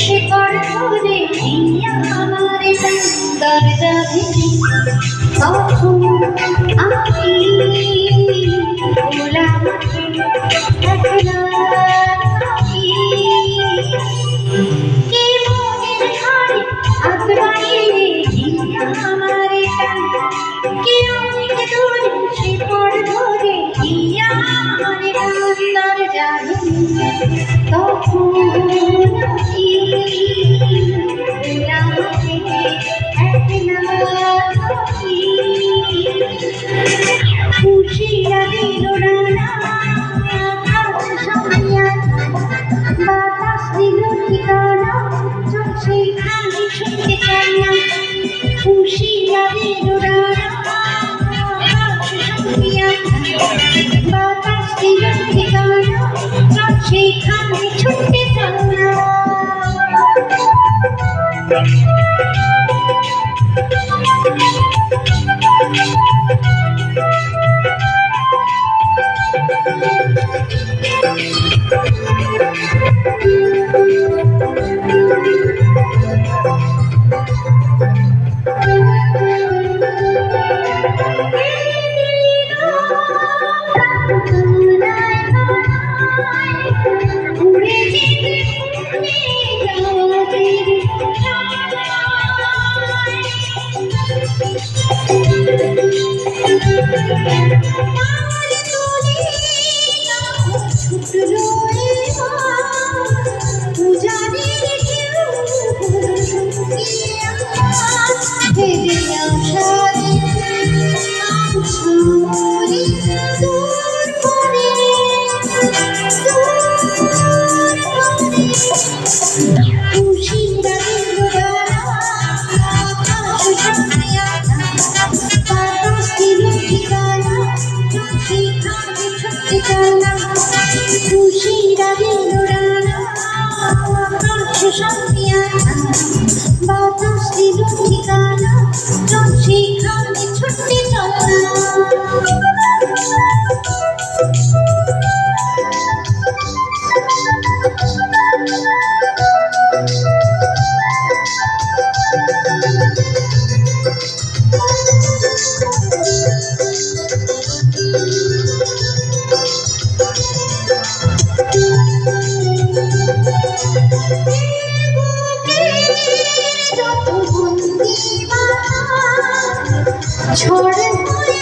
শিকড় ধরে আমার দরজা ভেঙে তখন আমি খোলা মাঠে একলা থাকি। কে মনের ঘরে হাত বাড়িয়ে আমার কে অনেক দূরে শিকড় ধরে আমার দরজা ভেঙে তখন আমি খোলা মাঠে একলা থাকি। খুশি লাগে দোড়ানা আকাশ সামিয়া বাতাস দিল ঠিকানা চল সেখানে ছুটতে চাই না। খুশি লাগে দোড়ানা আকাশ সামিয়া বাতাস দিল ঠিকানা চল সেখানে ছুটতে চাই না। বাতাস দিল ঠিকানা চল সেখানে ছুটতে চল না। ঝড়